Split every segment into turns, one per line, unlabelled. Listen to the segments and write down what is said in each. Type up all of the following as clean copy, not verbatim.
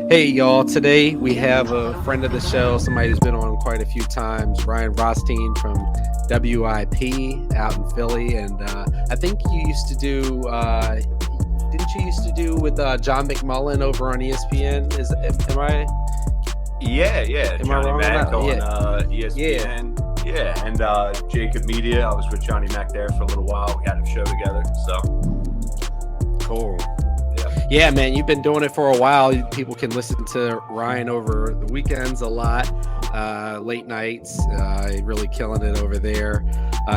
Hey, y'all. Today we have a friend of the show, somebody who's been on quite a few times, Ryan Rothstein from WIP out in Philly. And I think you used to do, didn't you used to do with John McMullen over on ESPN? Am I am I
Johnny
wrong on
Mac
that?
on
Yeah.
ESPN. Yeah, and Jacob Media. I was with Johnny Mac there for a little while. We had a show together. So,
Cool.
yeah.
Yeah, man, you've been doing it for a while. People can listen to Ryan over the weekends a lot, late nights, really killing it over there.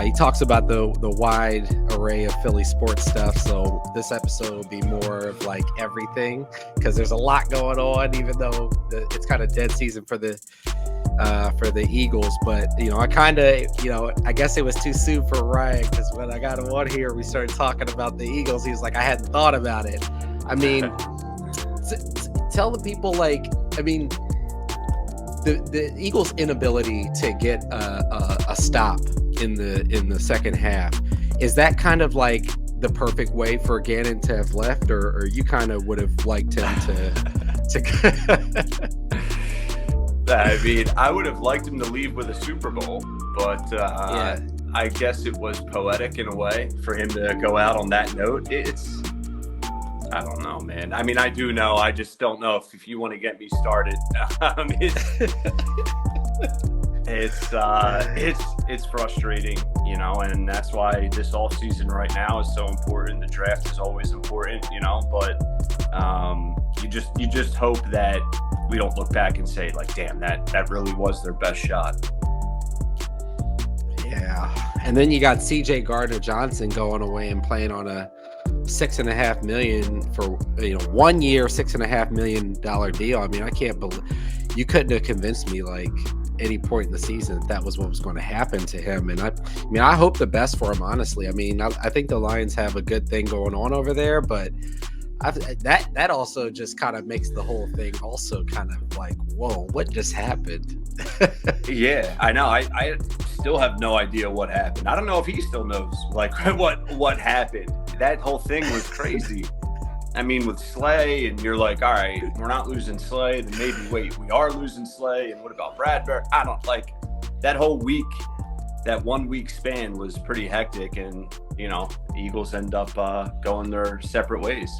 He talks about the wide array of Philly sports stuff. So this episode will be more of like everything because there's a lot going on, even though it's kind of dead season for the Eagles. But I kind of, I guess it was too soon for Ryan because when I got him on here, we started talking about the Eagles. He was like, I hadn't thought about it. I mean, tell the people, the Eagles' inability to get a stop in the second half, is that kind of like the perfect way for Gannon to have left, or you kind of would have liked him to
I mean, I would have liked him to leave with a Super Bowl, but
yeah.
I guess it was poetic in a way for him to go out on that note. I don't know, man. I mean, I do know. I just don't know if you want to get me started. It's frustrating, and that's why this off season right now is so important. The draft is always important, but you just hope that we don't look back and say like, damn, that really was their best shot.
Yeah. And then you got CJ Gardner-Johnson going away and playing on a $6.5 million for 1 year, $6.5 million deal. I mean, I can't believe you couldn't have convinced me like any point in the season that was what was going to happen to him. And I hope the best for him, honestly. I mean, I think the Lions have a good thing going on over there, but that also just kind of makes the whole thing also kind of like, whoa, what just happened?
Yeah, I know. I still have no idea what happened. I don't know if he still knows like what happened. That whole thing was crazy. I mean, with Slay, and you're like, all right, we're not losing Slay, then maybe wait, we are losing Slay, and what about Bradbury? I don't like that whole week. That 1 week span was pretty hectic, and the Eagles end up going their separate ways.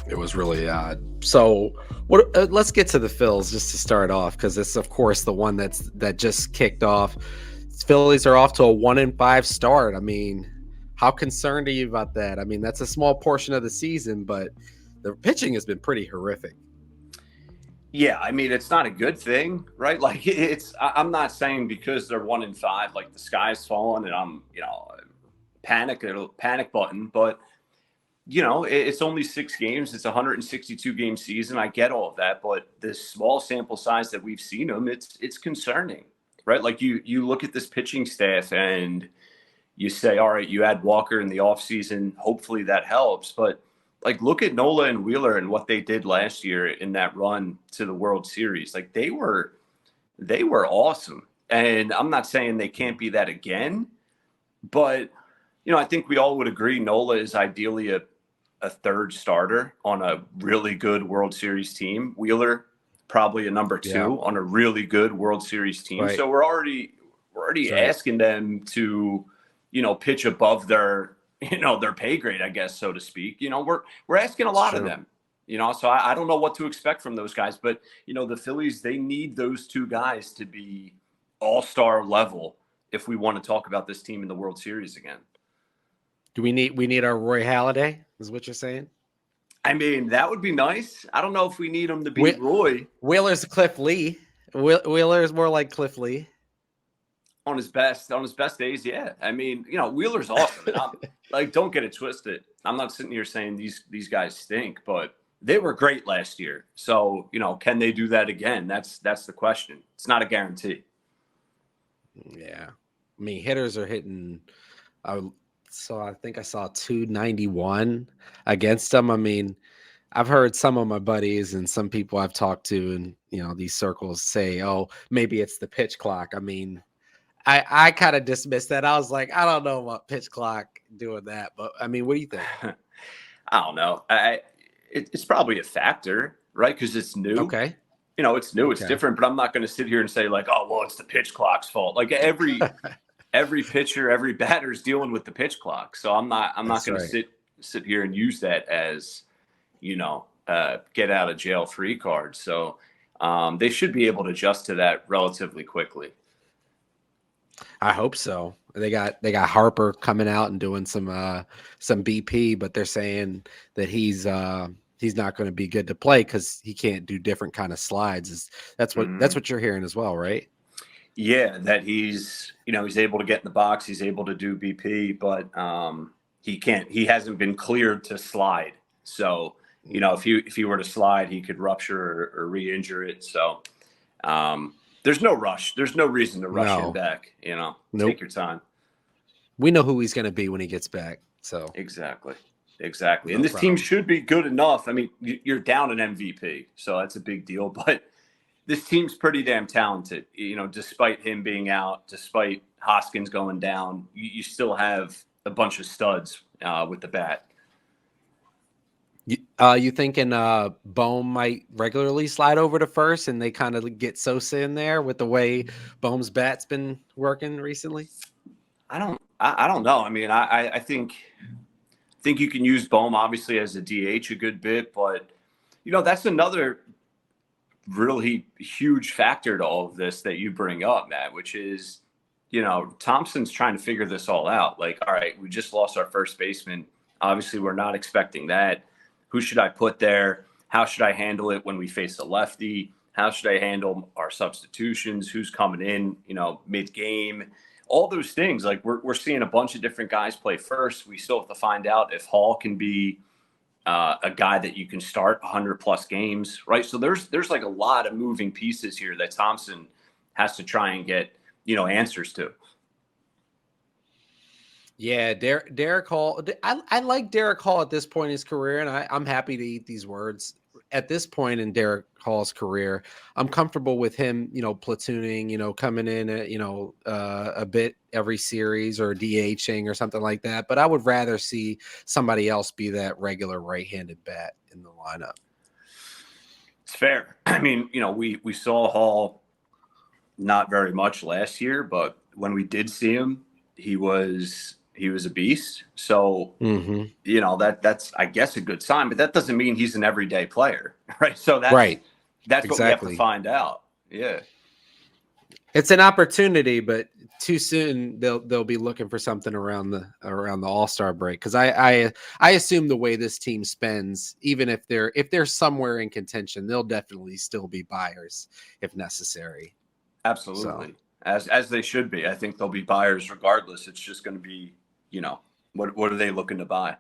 It was really odd. So let's get to the Phils just to start off, because it's of course the one that just kicked off. Phillies are off to a 1-5 start. I mean, how concerned are you about that? I mean, that's a small portion of the season, but the pitching has been pretty horrific.
Yeah, I mean, it's not a good thing, right? Like I'm not saying because they're 1-5, like the sky's falling and I'm, panic button, but it's only 6 games. It's a 162 game season. I get all of that, but this small sample size that we've seen them, it's concerning, right? Like you look at this pitching staff and you say, all right, you add Walker in the offseason. Hopefully that helps. But like, look at Nola and Wheeler and what they did last year in that run to the World Series. Like they were awesome. And I'm not saying they can't be that again, but I think we all would agree Nola is ideally a third starter on a really good World Series team. Wheeler, probably a number 2 on a really good World Series team.
Right.
So we're already asking them to, pitch above their pay grade, I guess, so to speak. We're asking a lot of them, so I don't know what to expect from those guys, but the Phillies, they need those 2 guys to be all-star level if we want to talk about this team in the World Series again.
Do we need our Roy Halladay, is what you're saying?
I mean, that would be nice. I don't know if we need him to beat Roy.
Wheeler's Cliff Lee. Wheeler's more like Cliff Lee.
On his best days, yeah. I mean, Wheeler's awesome. Like, don't get it twisted. I'm not sitting here saying these guys stink, but they were great last year. So, can they do that again? That's the question. It's not a guarantee.
Yeah. I mean, hitters are hitting so I think I saw 291 against them. I mean, I've heard some of my buddies and some people I've talked to in, these circles say, oh, maybe it's the pitch clock. I mean, I kind of dismissed that. I was like, I don't know about pitch clock doing that, but I mean, what do you think?
I don't know. it's probably a factor, right? Because it's new.
Okay.
It's new, it's different, but I'm not going to sit here and say like, oh, well, it's the pitch clock's fault. Like every pitcher, every batter is dealing with the pitch clock. So I'm not going to sit here and use that as, get out of jail free card. So they should be able to adjust to that relatively quickly.
I hope so. They got Harper coming out and doing some BP, but they're saying that he's not going to be good to play because he can't do different kind of slides. That's what you're hearing as well, right?
Yeah, that he's able to get in the box, he's able to do BP, but he hasn't been cleared to slide. So, if he were to slide, he could rupture or re-injure it. So, there's no rush. There's no reason to rush him back, Nope. Take your time.
We know who he's going to be when he gets back. So
Exactly. And this team should be good enough. I mean, you're down an MVP, so that's a big deal, but this team's pretty damn talented. Despite him being out, despite Hoskins going down, you still have a bunch of studs with the bat.
You thinking Bohm might regularly slide over to first and they kind of get Sosa in there with the way Bohm's bat's been working recently?
I don't know. I mean, I think you can use Bohm obviously as a DH a good bit, but that's another really huge factor to all of this that you bring up, Matt, which is, Thompson's trying to figure this all out. Like, all right, we just lost our first baseman. Obviously, we're not expecting that. Who should I put there? How should I handle it when we face a lefty? How should I handle our substitutions? Who's coming in, mid-game? All those things. Like we're seeing a bunch of different guys play first. We still have to find out if Hall can be a guy that you can start 100+ games, right? So there's like a lot of moving pieces here that Thompson has to try and get, answers to.
Yeah, Derek Hall. I like Derek Hall at this point in his career, and I'm happy to eat these words. At this point in Derek Hall's career, I'm comfortable with him, platooning, coming in at, a bit every series or DHing or something like that. But I would rather see somebody else be that regular right-handed bat in the lineup.
It's fair. I mean, we saw Hall not very much last year, but when we did see him, he was a beast. So, that's, I guess, a good sign, but that doesn't mean he's an everyday player, right? So that's exactly what we have to find out. Yeah.
It's an opportunity, but too soon they'll be looking for something around the All-Star break. Cause I assume the way this team spends, even if they're somewhere in contention, they'll definitely still be buyers if necessary.
Absolutely. So. As they should be. I think they'll be buyers regardless. It's just going to be, what are they looking to buy?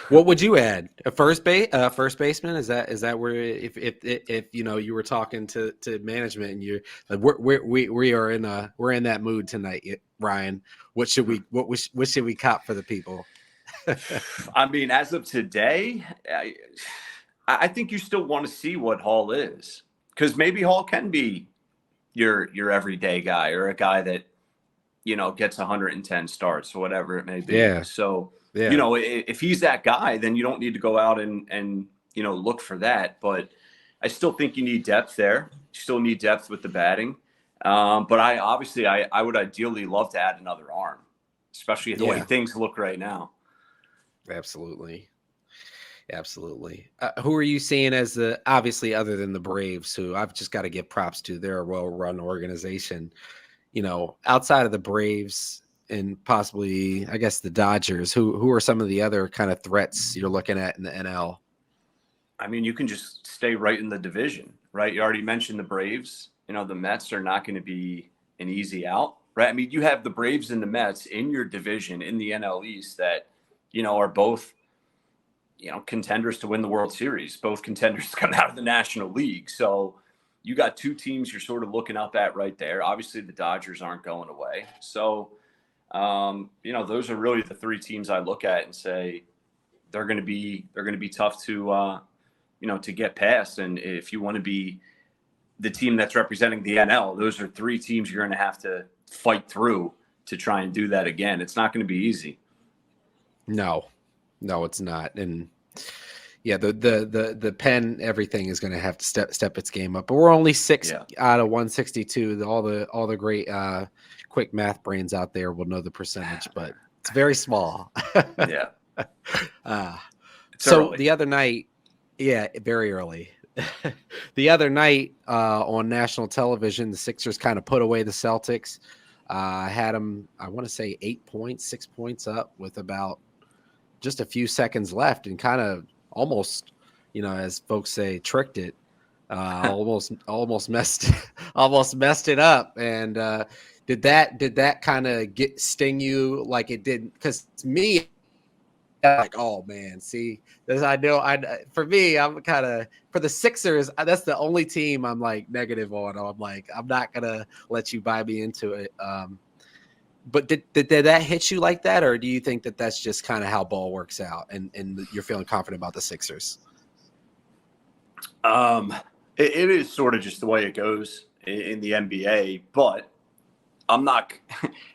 What would you add? A first baseman? Is that where if you were talking to management and you're like we're in that mood tonight, Ryan? What should we cop for the people?
I mean, as of today, I think you still want to see what Hall is, because maybe Hall can be your everyday guy or a guy that gets 110 starts or whatever it may be.
Yeah.
So if he's that guy, then you don't need to go out and look for that. But I still think you need depth there. You still need depth with the batting. But I would ideally love to add another arm, especially the way things look right now.
Absolutely. Who are you seeing as obviously other than the Braves, who I've just got to give props to? They're a well-run organization. Outside of the Braves and possibly, I guess, the Dodgers, who are some of the other kind of threats you're looking at in the NL?
I mean, you can just stay right in the division, right? You already mentioned the Braves. The Mets are not going to be an easy out, right? I mean, you have the Braves and the Mets in your division in the NL East that, are both, contenders to win the World Series, both contenders to come out of the National League. So you got two teams you're sort of looking up at right there. Obviously, the Dodgers aren't going away. So, those are really the three teams I look at and say they're going to be tough to, to get past. And if you want to be the team that's representing the NL, those are three teams you're going to have to fight through to try and do that again. It's not going to be easy.
No, No, it's not. And yeah, the pen, everything is going to have to step its game up. But we're only 6 out of 162. All the great quick math brains out there will know the percentage, but it's very small.
Yeah.
So
early.
the other night, very early. The other night on national television, the Sixers kind of put away the Celtics. Had them, I want to say 6 points up with about just a few seconds left, and kind of almost, as folks say, tricked it. Almost messed it up. And did that kind of sting you like it did? Because to me, like, oh man, see, for me, I'm kind of, for the Sixers, that's the only team I'm like negative on. I'm like, I'm not gonna let you buy me into it. But did that hit you like that, or do you think that that's just kind of how ball works out, and you're feeling confident about the Sixers?
It is sort of just the way it goes in the NBA, but I'm not.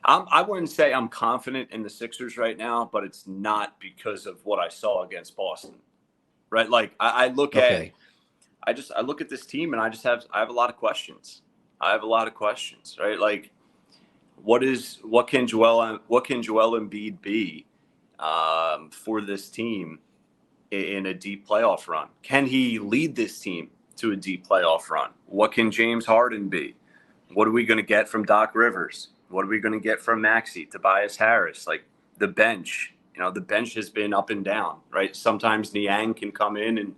I wouldn't say I'm confident in the Sixers right now, but it's not because of what I saw against Boston, right? Like I look at this team and I have a lot of questions. Right? Like what can Joel Embiid be for this team in a deep playoff run? Can he lead this team to a deep playoff run? What can James Harden be? What are we going to get from Doc Rivers? What are we going to get from Maxey, Tobias Harris? Like the bench, the bench has been up and down, right? Sometimes Niang can come in and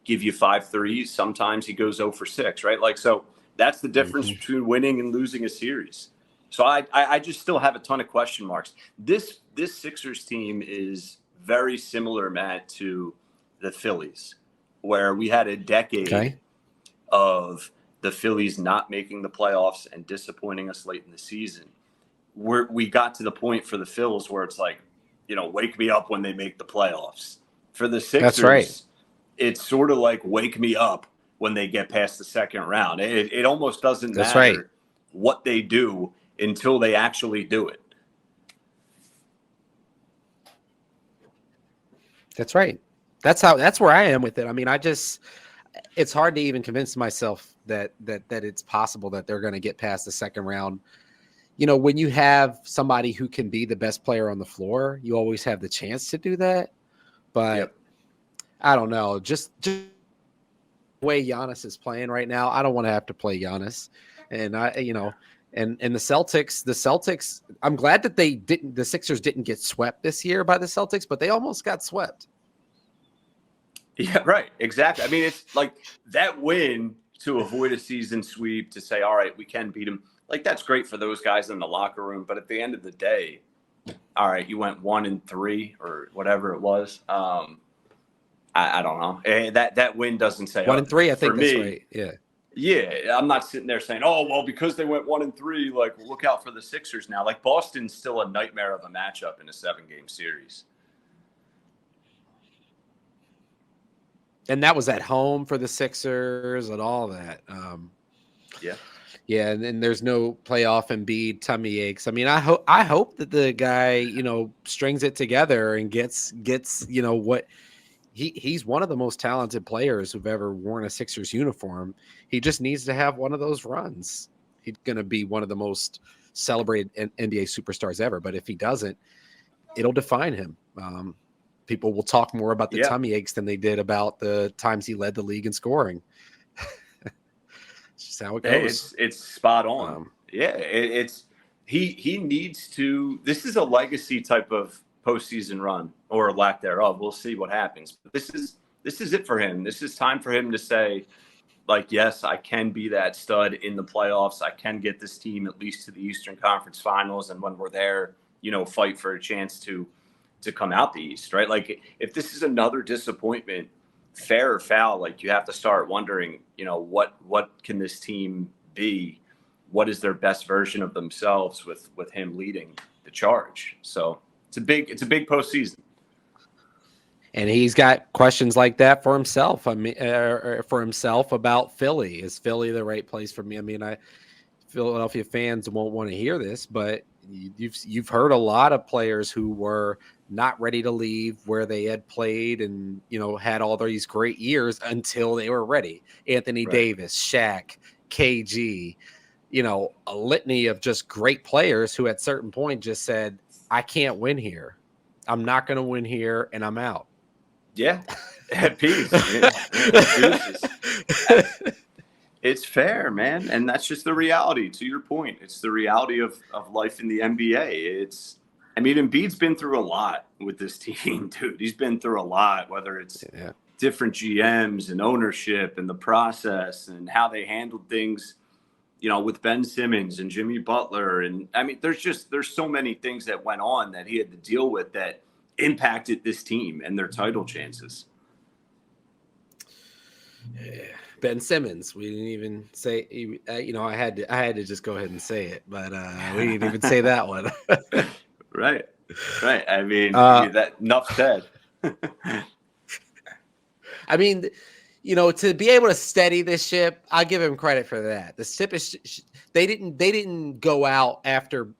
give you 5 threes. Sometimes he goes 0 for 6, right? Like, so that's the difference between winning and losing a series. So I just still have a ton of question marks. This Sixers team is very similar, Matt, to the Phillies, where we had a decade of the Phillies not making the playoffs and disappointing us late in the season. We got to the point for the Phils where it's like, wake me up when they make the playoffs. For the Sixers,
that's right.
It's sort of like wake me up when they get past the second round. It almost doesn't
That's
matter
right.
what they do until they actually do it.
That's right. That's where I am with it. I mean, it's hard to even convince myself that it's possible that they're going to get past the second round. When you have somebody who can be the best player on the floor, you always have the chance to do that. But I don't know, just the way Giannis is playing right now, I don't want to have to play Giannis. And and the Celtics, I'm glad that the Sixers didn't get swept this year by the Celtics, but they almost got swept.
Yeah, right. Exactly. I mean, it's like that win to avoid a season sweep, to say, all right, we can beat them. Like, that's great for those guys in the locker room. But at the end of the day, all right, you went 1-3 or whatever it was. I don't know. That win doesn't say
1-3. I think that's
me,
right. Yeah.
Yeah, I'm not sitting there saying, oh, well, because they went 1-3, like, look out for the Sixers now. Like, Boston's still a nightmare of a matchup in a 7-game series.
And that was at home for the Sixers and all that. Yeah, and there's no playoff Embiid tummy aches. I mean, I hope that the guy, strings it together and gets what he's one of the most talented players who've ever worn a Sixers uniform. He just needs to have one of those runs. He's going to be one of the most celebrated NBA superstars ever. But if he doesn't, it'll define him. People will talk more about the tummy aches than they did about the times he led the league in scoring. It's just how it goes.
It's spot on. He needs to. This is a legacy type of postseason run, or lack thereof. We'll see what happens. But this is it for him. This is time for him to say, like, yes, I can be that stud in the playoffs. I can get this team at least to the Eastern Conference Finals, and when we're there, fight for a chance to come out the East, right? Like, if this is another disappointment, fair or foul, like, you have to start wondering, what can this team be? What is their best version of themselves with him leading the charge? So it's a big postseason.
And he's got questions like that for himself. I mean, for himself about Philly. Is Philly the right place for me? I mean, Philadelphia fans won't want to hear this, but you've heard a lot of players who were not ready to leave where they had played and, had all these great years until they were ready. Anthony Davis, Shaq, KG, a litany of just great players who at certain point just said, I can't win here. I'm not going to win here, and I'm out.
Yeah. At peace. It's fair, man. And that's just the reality. To your point, it's the reality of life in the NBA. Embiid's been through a lot with this team, dude. He's been through a lot, whether it's different GMs and ownership and the process and how they handled things, with Ben Simmons and Jimmy Butler. And there's so many things that went on that he had to deal with that impacted this team and their title chances.
Yeah. Ben Simmons, we didn't even say, I had to just go ahead and say it, but we didn't even say that one.
Right. That enough said.
To be able to steady this ship, I'll give him credit for that. The ship is, they didn't go out after.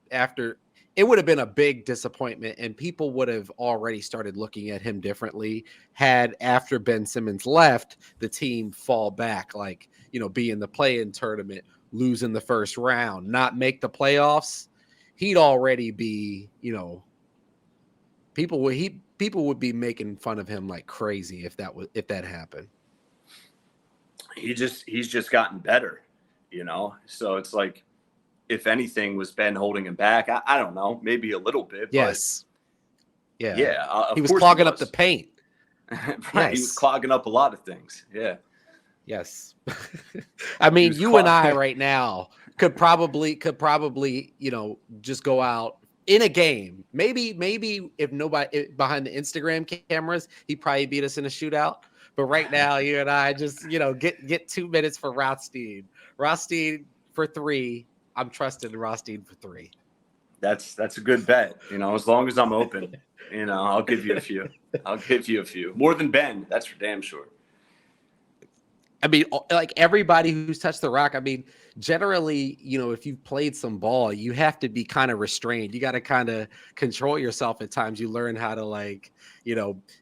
It would have been a big disappointment, and people would have already started looking at him differently had after Ben Simmons left, the team fall back, be in the play-in tournament, lose in the first round, not make the playoffs. He'd already be, people would be making fun of him like crazy if that happened.
He's just gotten better, So it's like, if anything, was Ben holding him back? I don't know, maybe a little bit.
Yes.
But
he was clogging up the paint.
Right. Yes. He was clogging up a lot of things. Yeah.
Yes. You and I right now could probably, just go out in a game. Maybe if nobody behind the Instagram cameras, he'd probably beat us in a shootout. But right now, you and I just, get 2 minutes for Rothstein. Rothstein for 3. I'm trusting Rothstein for 3.
That's a good bet. As long as I'm open, I'll give you a few. More than Ben. That's for damn sure.
Everybody who's touched the rock, generally, if you've played some ball, you have to be kind of restrained. You got to kind of control yourself at times. You learn how to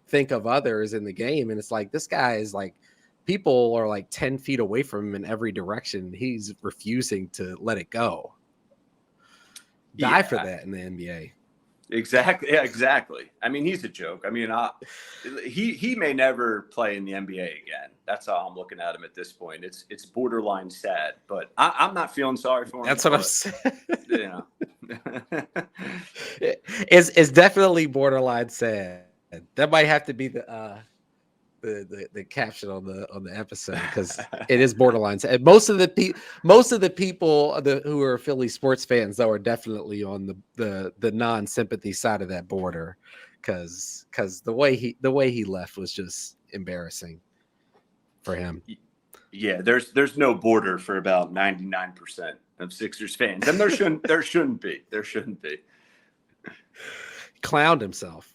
think of others in the game. And it's like, this guy is people are 10 feet away from him in every direction. He's refusing to let it go. Die for that in the NBA.
Exactly. Yeah, exactly. He's a joke. He may never play in the NBA again. That's how I'm looking at him at this point. It's borderline sad, but I'm not feeling sorry for him.
That's what I'm saying. It's definitely borderline sad. That might have to be the caption on the episode, because it is borderline. And most of the people who are Philly sports fans, though, are definitely on the non-sympathy side of that border, because the way he left was just embarrassing for him.
Yeah, there's no border for about 99% of Sixers fans, and there shouldn't be.
Clowned himself.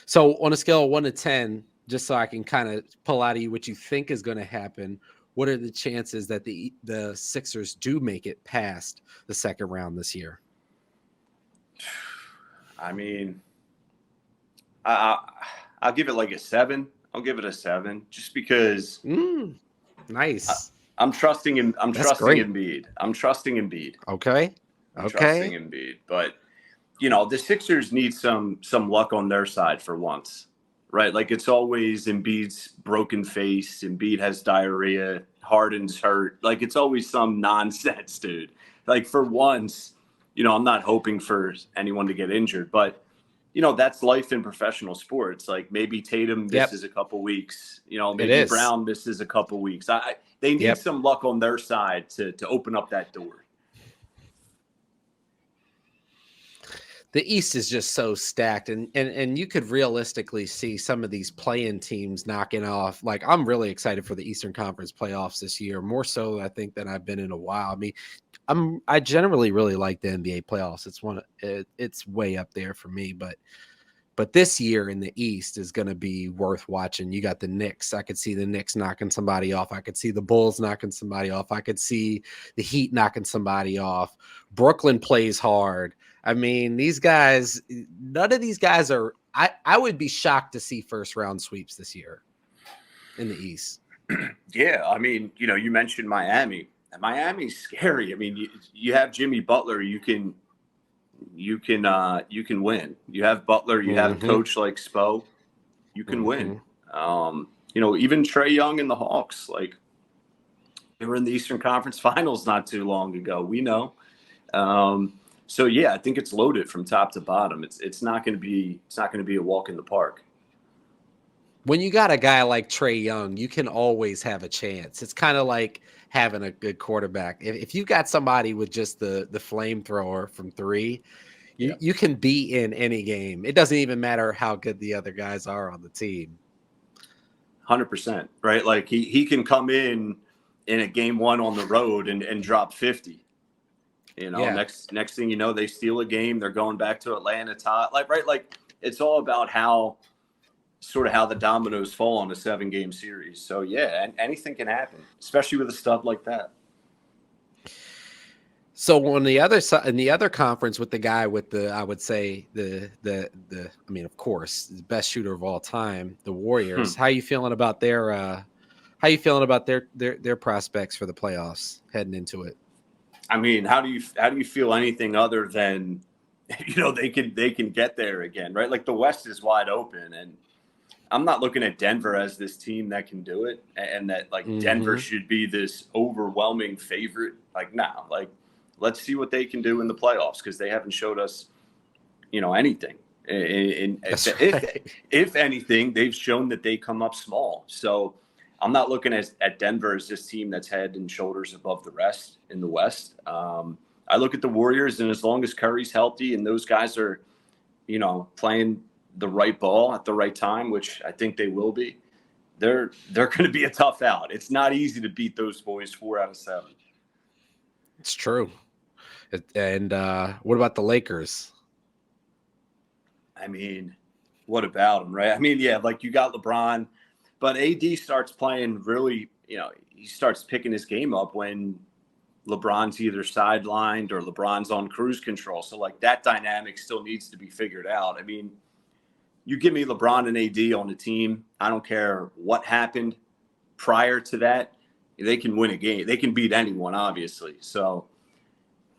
So on a scale of 1 to 10, just so I can kind of pull out of you what you think is going to happen, what are the chances that the Sixers do make it past the second round this year?
I'll give it a 7. I'll give it a 7, just because.
Nice.
I'm trusting him. I'm trusting Embiid.
Okay.
Trusting Embiid, but the Sixers need some luck on their side for once, right? It's always Embiid's broken face. Embiid has diarrhea. Harden's hurt. It's always some nonsense, dude. For once, I'm not hoping for anyone to get injured, but that's life in professional sports. Maybe Tatum misses a couple weeks. Maybe Brown misses a couple weeks. They need some luck on their side to open up that door.
The East is just so stacked, and you could realistically see some of these play-in teams knocking off. I'm really excited for the Eastern Conference playoffs this year, more so I think than I've been in a while. I generally really like the NBA playoffs. It's way up there for me, but this year in the East is going to be worth watching. You got the Knicks. I could see the Knicks knocking somebody off. I could see the Bulls knocking somebody off. I could see the Heat knocking somebody off. Brooklyn plays hard. I mean, these guys, none of these guys are. I would be shocked to see first round sweeps this year in the East.
Yeah, I mean, you mentioned Miami. And Miami's scary. I mean, you have Jimmy Butler. You can win. You have Butler. You have a coach like Spo. You can win. Even Trae Young and the Hawks, like they were in the Eastern Conference Finals not too long ago. We know. So yeah, I think it's loaded from top to bottom. It's not going to be a walk in the park.
When you got a guy like Trae Young, you can always have a chance. It's kind of like having a good quarterback. If you got somebody with just the flamethrower from three, you can be in any game. It doesn't even matter how good the other guys are on the team.
100%, right? Like he can come in a game one on the road and drop 50. Next thing you know, they steal a game. They're going back to Atlanta. Like it's all about how the dominoes fall on a 7-game series. So yeah, and anything can happen, especially with a stud like that.
So on the other side, in the other conference, with the guy with I would say of course, the best shooter of all time, the Warriors. How you feeling about their prospects for the playoffs heading into it?
I mean, how do you feel anything other than they can get there again, right? Like the West is wide open, and I'm not looking at Denver as this team that can do it, and that Denver should be this overwhelming favorite. Like, no, let's see what they can do in the playoffs, because they haven't showed us, anything. If anything, they've shown that they come up small. So I'm not looking at Denver as this team that's head and shoulders above the rest in the West. I look at the Warriors, and as long as Curry's healthy and those guys are, playing the right ball at the right time, which I think they will be, they're going to be a tough out. It's not easy to beat those boys 4 out of 7.
It's true. And what about the Lakers?
I mean, what about them, right? I mean, yeah, like you got LeBron, but AD starts playing really, he starts picking his game up when LeBron's either sidelined or LeBron's on cruise control. So like that dynamic still needs to be figured out. I mean, you give me LeBron and AD on the team, I don't care what happened prior to that, they can win a game. They can beat anyone, obviously. So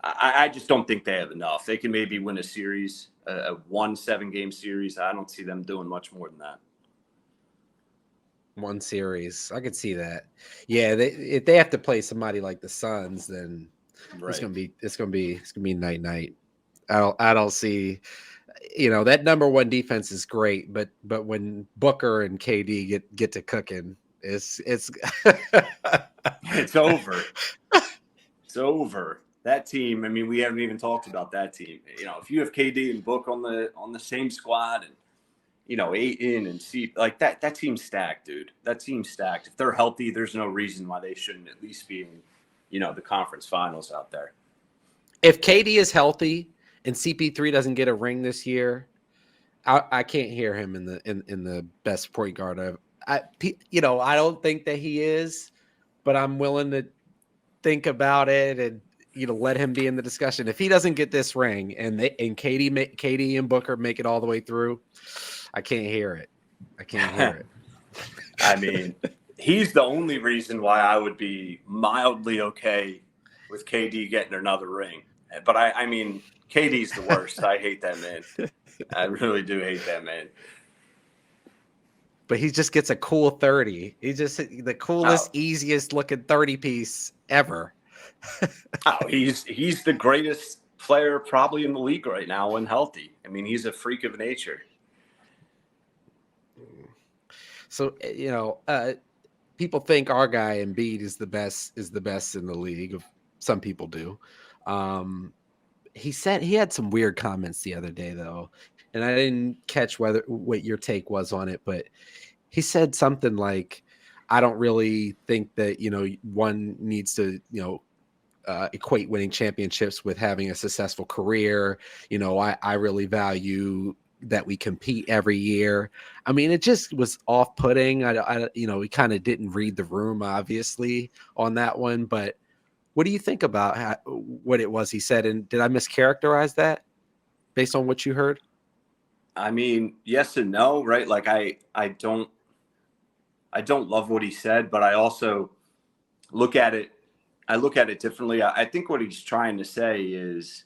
I just don't think they have enough. They can maybe win a series, a 7-game series. I don't see them doing much more than that.
One series, I could see that. Yeah, if they have to play somebody like the Suns, then it's gonna be night. I don't see. That number one defense is great, but when Booker and KD get to cooking, it's
it's over. It's over. That team, I mean, we haven't even talked about that team. If you have KD and Book on the same squad, and Ayton and C, like that team's stacked, dude. That team's stacked. If they're healthy, there's no reason why they shouldn't at least be in, the conference finals out there.
If KD is healthy and CP3 doesn't get a ring this year, I can't hear him in the best point guard. I don't think that he is, but I'm willing to think about it and let him be in the discussion. If he doesn't get this ring and KD and Booker make it all the way through, I can't hear it.
I mean, he's the only reason why I would be mildly okay with KD getting another ring. But I mean, KD's the worst. I hate that man. I really do hate that man.
But he just gets a cool 30. He's just the coolest, easiest looking 30 piece ever.
He's the greatest player probably in the league right now when healthy. I mean, he's a freak of nature.
So, people think our guy Embiid is the best in the league. Some people do. He said he had some weird comments the other day, though, and I didn't catch what your take was on it, but he said something like, I don't really think that, one needs to, equate winning championships with having a successful career. I really value that we compete every year. I mean, it just was off-putting. We kind of didn't read the room, obviously, on that one, but what do you think about what it was he said? And did I mischaracterize that? based on what you heard?
I mean, yes and no, right? Like I don't love what he said, but I also look at it differently. I think what he's trying to say is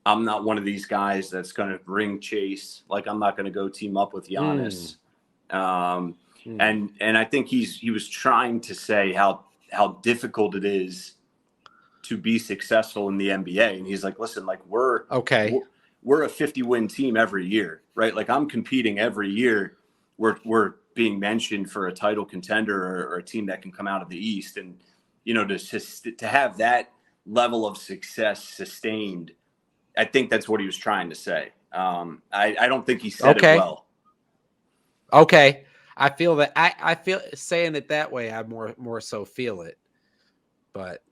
I'm not one of these guys that's going to ring chase. Like I'm not going to go team up with Giannis. And I think he was trying to say how difficult it is to be successful in the NBA. And he's like, listen, like we're a 50-win team every year, right? Like I'm competing every year. We're being mentioned for a title contender or a team that can come out of the East. And, you know, to have that level of success sustained, I think that's what he was trying to say. I don't think he said it well.
Okay. I feel that I feel saying it that way. I more so feel it, but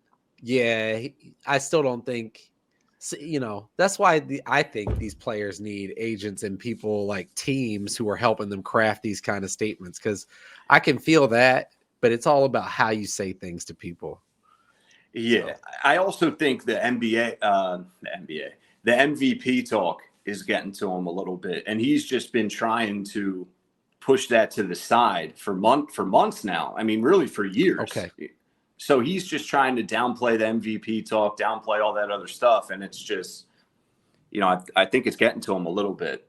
yeah, I still don't think, you know, that's why I think these players need agents and people like teams who are helping them craft these kind of statements. Cause I can feel that, but it's all about how you say things to people.
Yeah. So. I also think the MVP talk is getting to him a little bit. And he's just been trying to push that to the side for months now. I mean, really for years.
Okay.
So he's just trying to downplay the MVP talk, downplay all that other stuff. And it's just, you know, I think it's getting to him a little bit.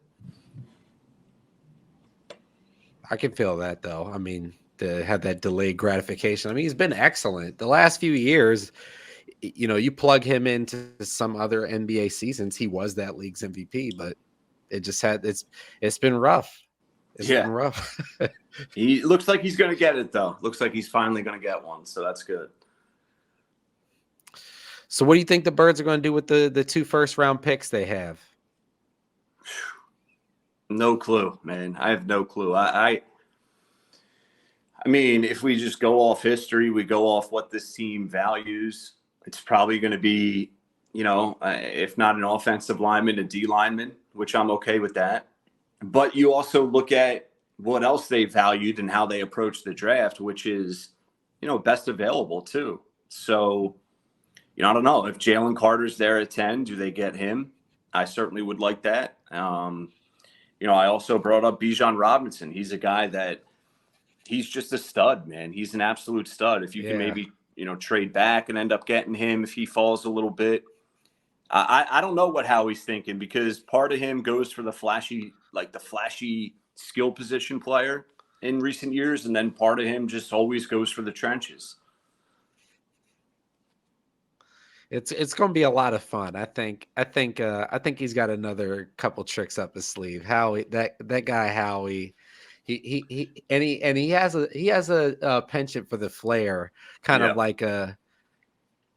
I can feel that though. I mean, to have that delayed gratification. I mean, he's been excellent the last few years. You know, you plug him into some other NBA seasons, he was that league's MVP, but it just it's been rough. It's been rough.
He looks like he's going to get it though. Looks like he's finally going to get one. So that's good.
So what do you think the Birds are going to do with the 2 first-round picks they have?
No clue, man. I have no clue. I mean, if we just go off history, we go off what this team values, it's probably going to be, you know, if not an offensive lineman, a D lineman, which I'm okay with that. But you also look at what else they valued and how they approach the draft, which is, you know, best available too. So, you know, I don't know if Jalen Carter's there at 10, do they get him? I certainly would like that. You know, I also brought up Bijan Robinson. He's a guy that he's just a stud, man. He's an absolute stud. If you can maybe, you know, trade back and end up getting him if he falls a little bit. I don't know what Howie's thinking, because part of him goes for the flashy skill position player in recent years, and then part of him just always goes for the trenches.
It's going to be a lot of fun. I think he's got another couple tricks up his sleeve. Howie, that guy Howie, he has a penchant for the flair, kind of like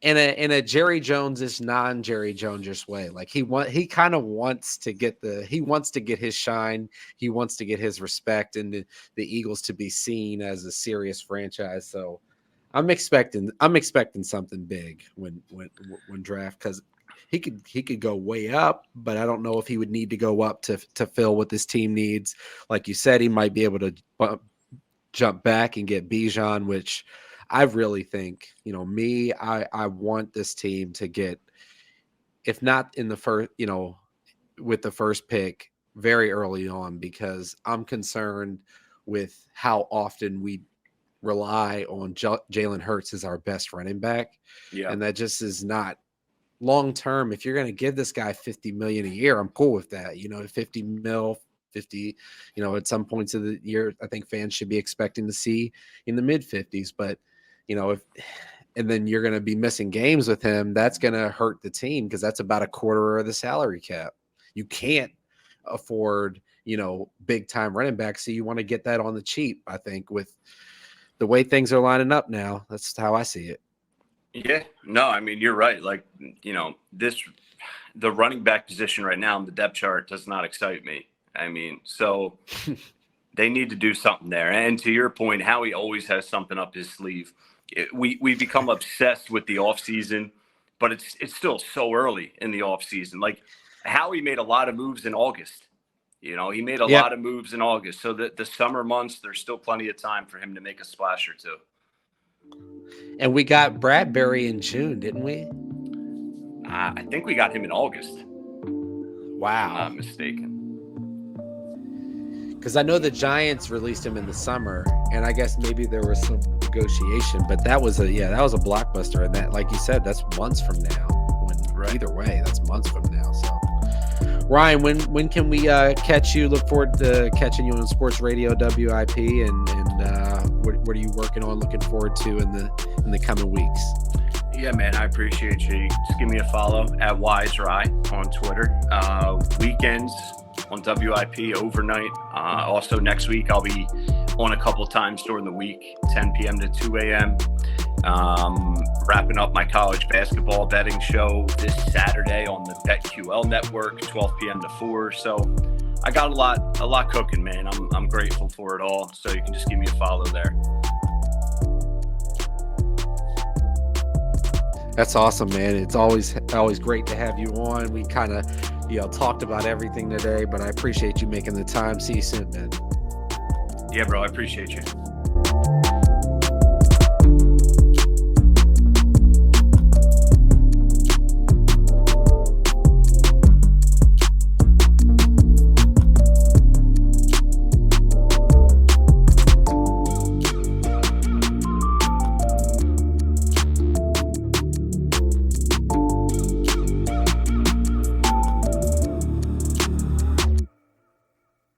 in a Jerry Jones-ish, non-Jerry Jones-ish way. Like he kind of wants to get his shine. He wants to get his respect, and the Eagles to be seen as a serious franchise. So I'm expecting something big when draft, because he could go way up, but I don't know if he would need to go up to fill what this team needs. Like you said, he might be able to jump back and get Bijan, which I really think, you know, I want this team to get, if not in the first, you know, with the first pick very early on, because I'm concerned with how often we rely on Jalen Hurts as our best running back. Yeah. And that just is not long term. If you're going to give this guy $50 million a year, I'm cool with that. You know, 50 mil, 50, you know, at some points of the year, I think fans should be expecting to see in the mid 50s. But, you know, and then you're going to be missing games with him, that's going to hurt the team, because that's about a quarter of the salary cap. You can't afford, you know, big time running backs. So you want to get that on the cheap, I think, with the way things are lining up now. That's how I see it.
Yeah, no, I mean, you're right. Like, you know, the running back position right now in the depth chart does not excite me. I mean, so they need to do something there. And to your point, Howie always has something up his sleeve. We become obsessed with the offseason, but it's still so early in the offseason. Like, Howie made a lot of moves in August. You know, he made a lot of moves in August. So that the summer months, there's still plenty of time for him to make a splash or two.
And we got Bradbury in June, didn't we?
I think we got him in August. Wow. If I'm not mistaken.
Because I know the Giants released him in the summer, and I guess maybe there was some negotiation, but that was a blockbuster, and that, like you said, that's months from now. Either way, that's months from now. So, Ryan, when can we catch you? Look forward to catching you on Sports Radio WIP, and what are you working on? Looking forward to in the coming weeks.
Yeah, man, I appreciate you. Just give me a follow at WiseRye on Twitter. Weekends on WIP overnight. Also next week I'll be on a couple times during the week, 10 p.m. to 2 a.m. Wrapping up my college basketball betting show this Saturday on the BetQL network, 12 p.m. to 4. So I got a lot cooking, man. I'm grateful for it all. So you can just give me a follow there.
That's awesome, man. It's always great to have you on. We kind of, talked about everything today, but I appreciate you making the time. See you soon, man.
Yeah, bro. I appreciate you.